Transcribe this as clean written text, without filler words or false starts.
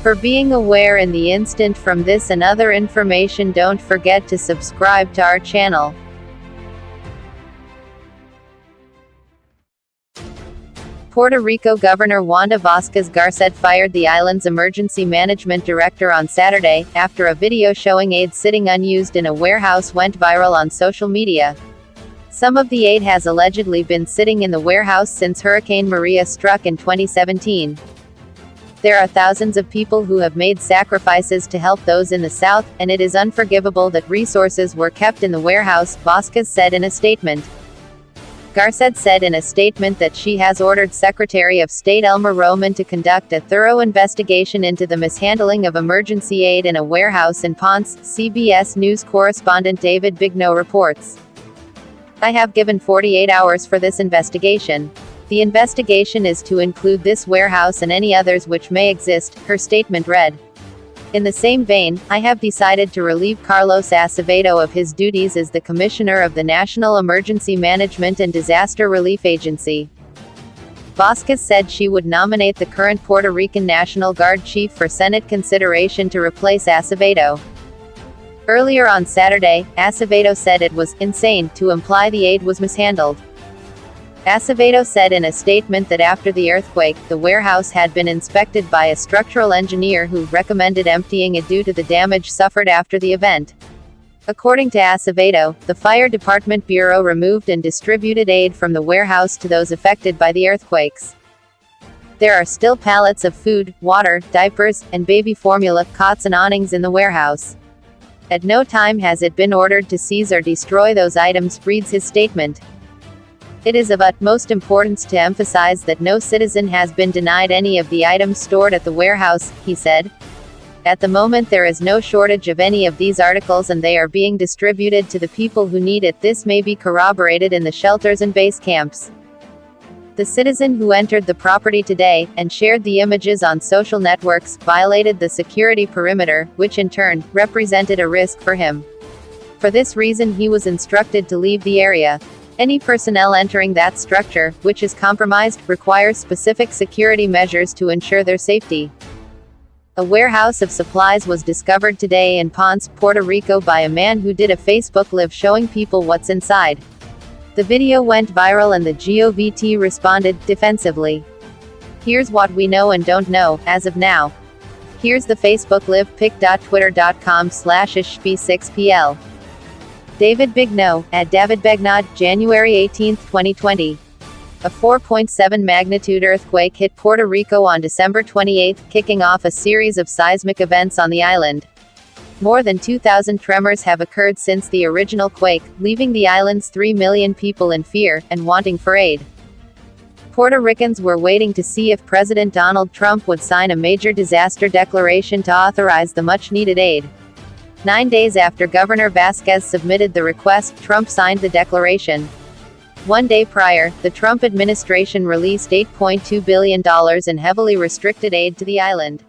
For being aware in the instant from this and other information, don't forget to subscribe to our channel. Puerto Rico Governor Wanda Vázquez Garced fired the island's emergency management director on Saturday, after a video showing aid sitting unused in a warehouse went viral on social media. Some of the aid has allegedly been sitting in the warehouse since Hurricane Maria struck in 2017. There are thousands of people who have made sacrifices to help those in the South, and it is unforgivable that resources were kept in the warehouse, Vázquez said in a statement. Garced said in a statement that she has ordered Secretary of State Elmer to conduct a thorough investigation into the mishandling of emergency aid in a warehouse in Ponce, CBS News correspondent David Begnaud reports. I have given 48 hours for this investigation. The investigation is to include this warehouse and any others which may exist, her statement read. In the same vein, I have decided to relieve Carlos Acevedo of his duties as the Commissioner of the National Emergency Management and Disaster Relief Agency. Vázquez said she would nominate the current Puerto Rican National Guard chief for Senate consideration to replace Acevedo. Earlier on Saturday, Acevedo said it was insane to imply the aid was mishandled. Acevedo said in a statement that after the earthquake, the warehouse had been inspected by a structural engineer who recommended emptying it due to the damage suffered after the event. According to Acevedo, the Fire Department Bureau removed and distributed aid from the warehouse to those affected by the earthquakes. There are still pallets of food, water, diapers, and baby formula, cots and awnings in the warehouse. At no time has it been ordered to seize or destroy those items, reads his statement. It is of utmost importance to emphasize that no citizen has been denied any of the items stored at the warehouse, he said. At the moment there is no shortage of any of these articles and they are being distributed to the people who need it. This may be corroborated in the shelters and base camps. The citizen who entered the property today, and shared the images on social networks, violated the security perimeter, which in turn, represented a risk for him. For this reason he was instructed to leave the area. Any personnel entering that structure, which is compromised, requires specific security measures to ensure their safety. A warehouse of supplies was discovered today in Ponce, Puerto Rico by a man who did a Facebook Live showing people what's inside. The video went viral and the GOVT responded defensively. Here's what we know and don't know, as of now. Here's the Facebook Live pic.twitter.com/ishp6pl. David Begnaud, at David Begnaud, January 18, 2020. A 4.7 magnitude earthquake hit Puerto Rico on December 28, kicking off a series of seismic events on the island. More than 2,000 tremors have occurred since the original quake, leaving the island's 3 million people in fear, and wanting for aid. Puerto Ricans were waiting to see if President Donald Trump would sign a major disaster declaration to authorize the much-needed aid. 9 days after Governor Vázquez submitted the request, Trump signed the declaration. 1 day prior, the Trump administration released $8.2 billion in heavily restricted aid to the island.